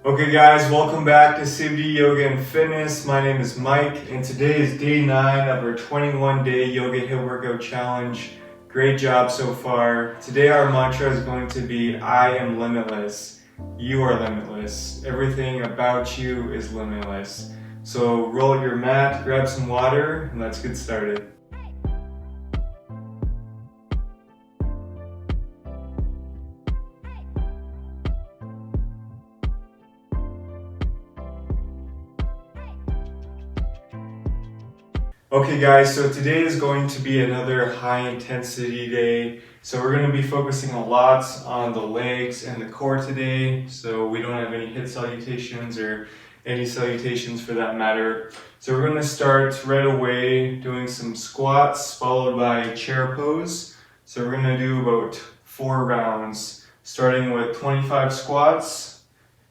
Okay guys, welcome back to CBD Yoga and Fitness. My name is Mike and today is day 9 of our 21-day Yoga HIIT Workout Challenge. Great job so far. Today our mantra is going to be I am limitless. You are limitless. Everything about you is limitless. So roll your mat, grab some water, and let's get started. Okay guys, so today is going to be another high intensity day. So we're going to be focusing a lot on the legs and the core today. So we don't have any HIIT salutations or any salutations for that matter. So we're going to start right away doing some squats followed by a chair pose. So we're going to do about 4 rounds, starting with 25 squats.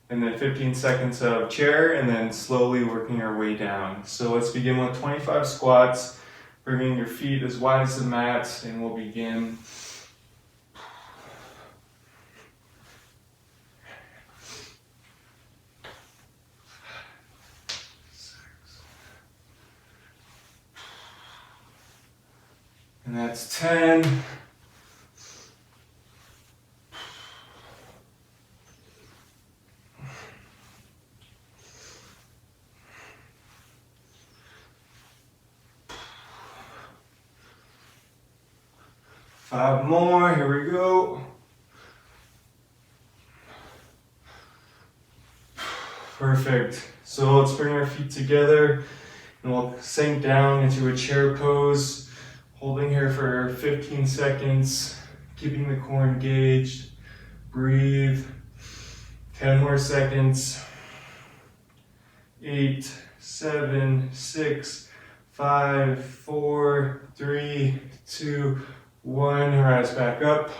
And then 15 seconds of chair, and then slowly working our way down. So let's begin with 25 squats, bringing your feet as wide as the mat, and we'll begin. And that's 10. 5 more, here we go. Perfect. So let's bring our feet together and we'll sink down into a chair pose, holding here for 15 seconds, keeping the core engaged. Breathe. 10 more seconds. 8, 7, 6, 5, 4, 3, 2, 1, rise back up,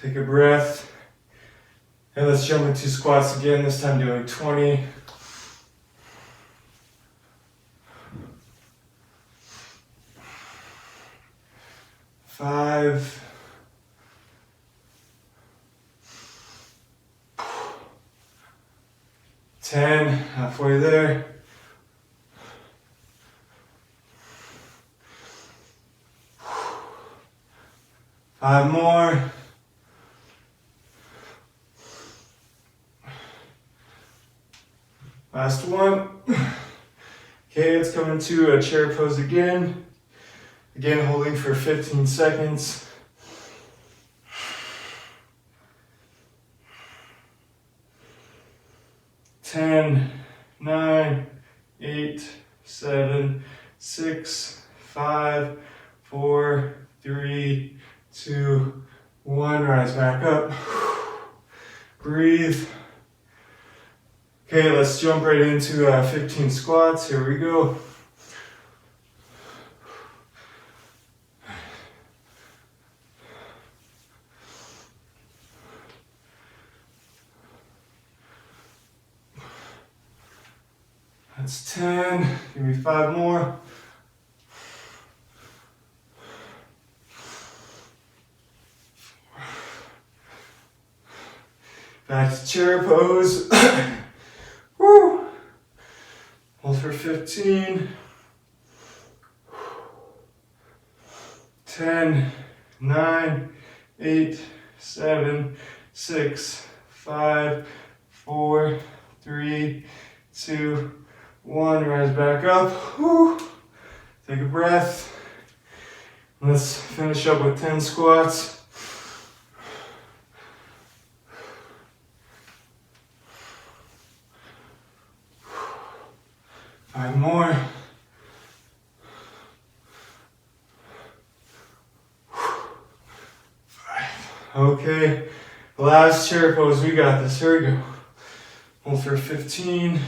take a breath, and let's jump into squats again, this time doing 20. Five. 10, halfway there. 5 more. Last one. Okay, let's come into a chair pose again. Again, holding for 15 seconds. 10, 9, 8, 7, 6, 5, 4, 3, 2, 1, rise back up. Breathe. Okay, let's jump right into 15 squats. Here we go. That's 10. Give me 5 more. Back to chair pose. Woo. Hold for 15. 10, 9, 8, 7, 6, 5, 4, 3, 2, 1. Rise back up. Woo. Take a breath. Let's finish up with 10 squats. 5 more. Okay, last chair pose, we got this, here we go. Hold for 15.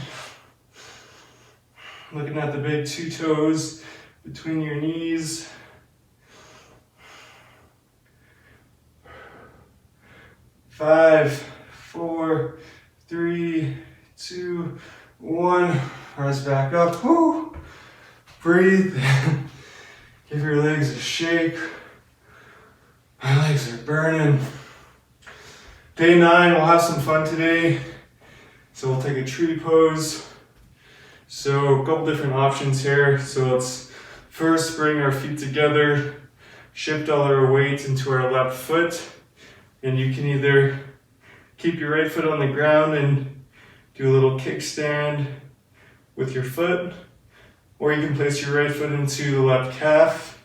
Looking at the big 2 toes between your knees. 5, 4, 3, 2, 1. Rise back up. Woo. Breathe. Give your legs a shake. My legs are burning. Day 9, we'll have some fun today. So we'll take a tree pose. So a couple different options here. So let's first bring our feet together, shift all our weight into our left foot, and you can either keep your right foot on the ground and do a little kickstand with your foot, or you can place your right foot into the left calf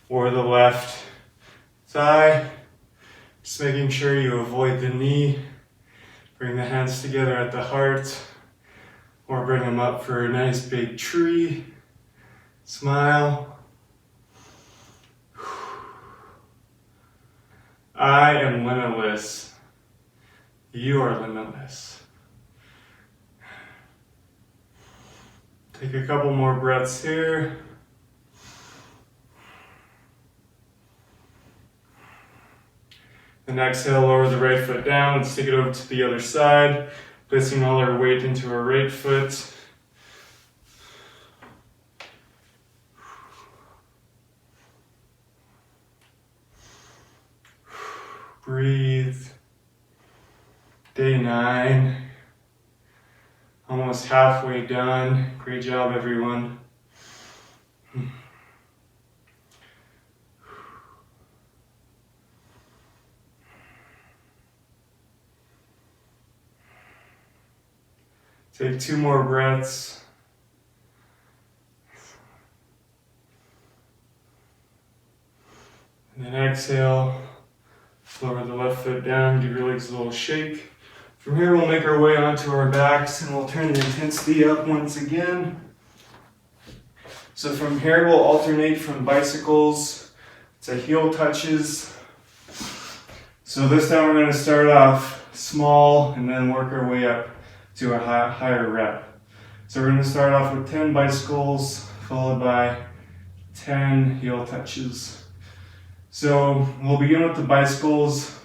or the left thigh. Just making sure you avoid the knee. Bring the hands together at the heart, or bring them up for a nice big tree. Smile. I am limitless. You are limitless. Take a couple more breaths here. And exhale, lower the right foot down. Let's take it over to the other side, placing all our weight into our right foot. Breathe. Day 9. Almost halfway done. Great job, everyone. Take 2 more breaths. And then exhale. Lower the left foot down, give your legs a little shake. From here, we'll make our way onto our backs and we'll turn the intensity up once again. So from here, we'll alternate from bicycles to heel touches. So this time we're going to start off small and then work our way up to a higher rep. So we're going to start off with 10 bicycles followed by 10 heel touches. So we'll begin with the bicycles.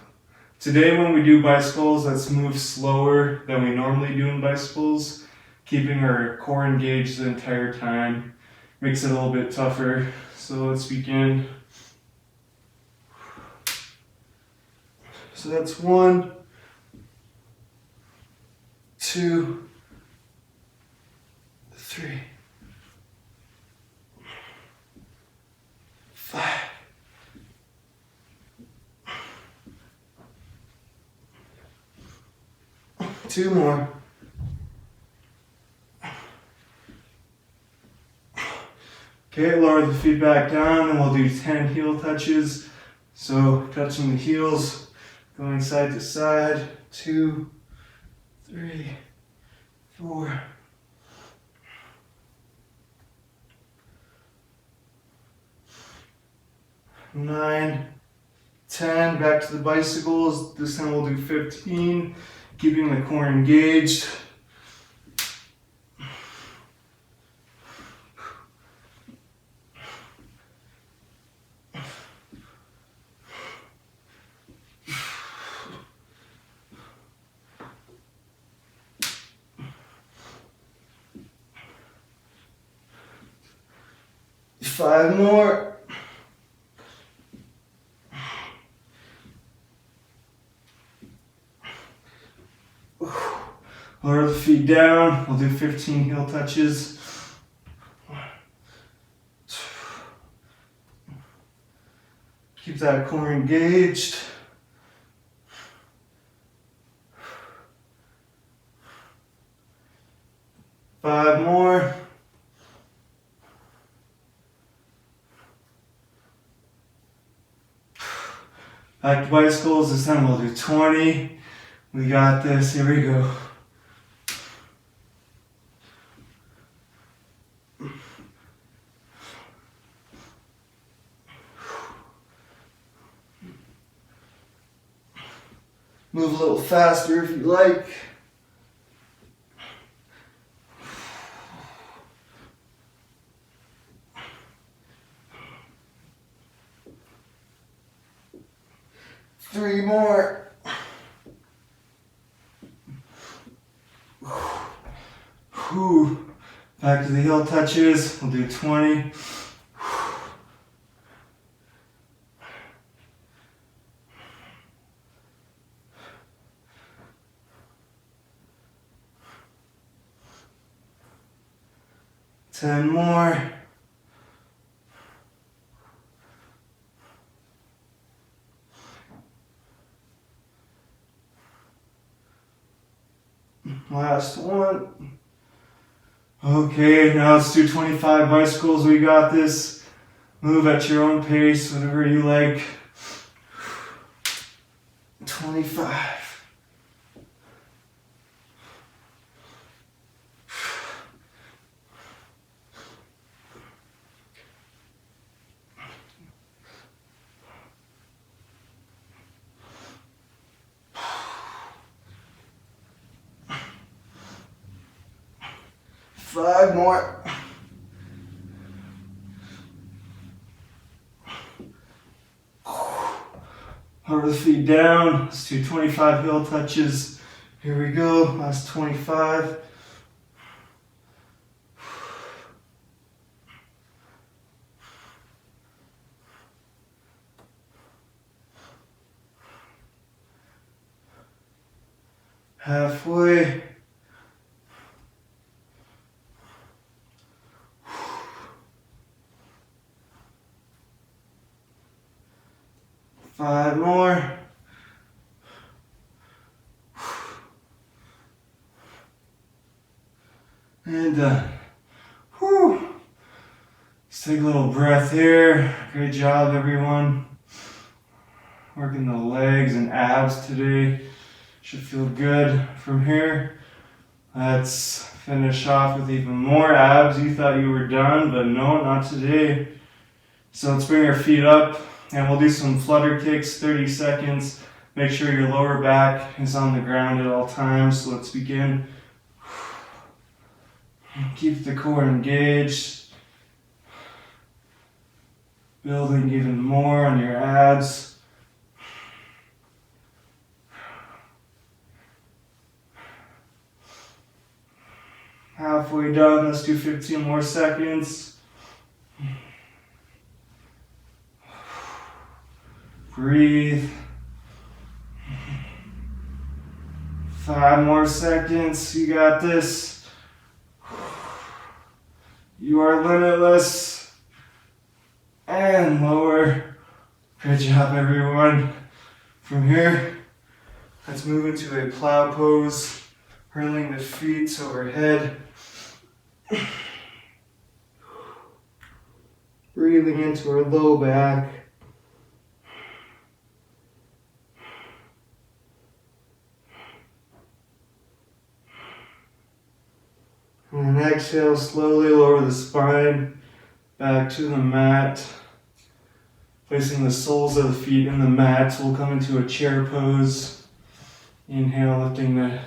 Today when we do bicycles, let's move slower than we normally do in bicycles, keeping our core engaged the entire time. Makes it a little bit tougher. So let's begin. So that's 1, 2, 3, 5. 2 more. Okay, lower the feet back down and we'll do 10 heel touches. So touching the heels, going side to side. 2, 3, 4. 9, 10, back to the bicycles. This time we'll do 15. Keeping the core engaged. Five more. Lower the feet down. We'll do 15 heel touches. Keep that core engaged. Five more. Back to bicycles. This time we'll do 20. We got this. Here we go. Move a little faster if you like. Three more. Whew. Back to the heel touches. We'll do 20. 10 more. Last one. Okay, now let's do 25 bicycles. We got this. Move at your own pace, whatever you like. 25. Five more. Lower the feet down. Let's do 25 heel touches. Here we go. Last 25. Halfway. Five more. And done. Whew. Let's take a little breath here. Great job, everyone. Working the legs and abs today. Should feel good from here. Let's finish off with even more abs. You thought you were done, but no, not today. So let's bring our feet up. And we'll do some flutter kicks, 30 seconds. Make sure your lower back is on the ground at all times. So let's begin. Keep the core engaged. Building even more on your abs. Halfway done, let's do 15 more seconds. Breathe. 5 more seconds. You got this. You are limitless. And lower. Good job, everyone. From here, let's move into a plow pose, hurling the feet overhead. Breathing into our low back. And then exhale, slowly lower the spine back to the mat. Placing the soles of the feet in the mat, we'll come into a chair pose. Inhale, lifting the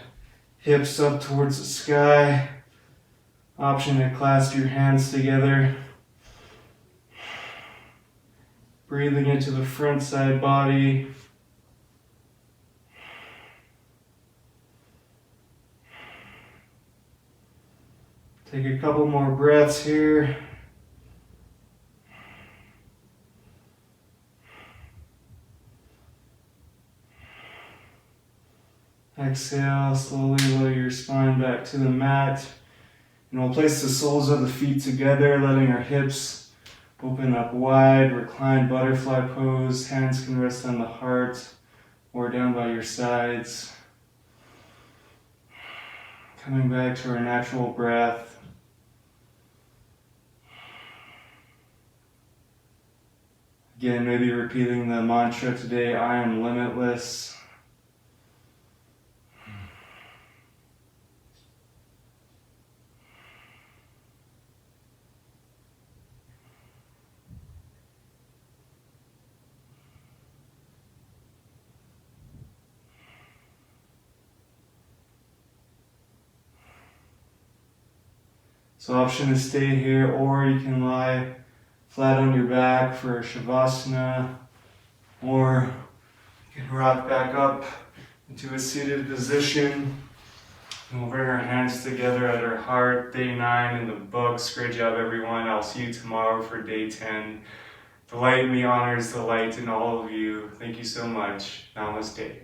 hips up towards the sky. Option to clasp your hands together. Breathing into the front side body. Take a couple more breaths here. Exhale, slowly lower your spine back to the mat. And we'll place the soles of the feet together, letting our hips open up wide. Reclined butterfly pose. Hands can rest on the heart or down by your sides. Coming back to our natural breath. Again, maybe repeating the mantra today, I am limitless. So option to stay here, or you can lie flat on your back for Shavasana, or you can rock back up into a seated position. And we'll bring our hands together at our heart. Day 9 in the books. Great job, everyone. I'll see you tomorrow for day 10. The light in me honors the light in all of you. Thank you so much. Namaste.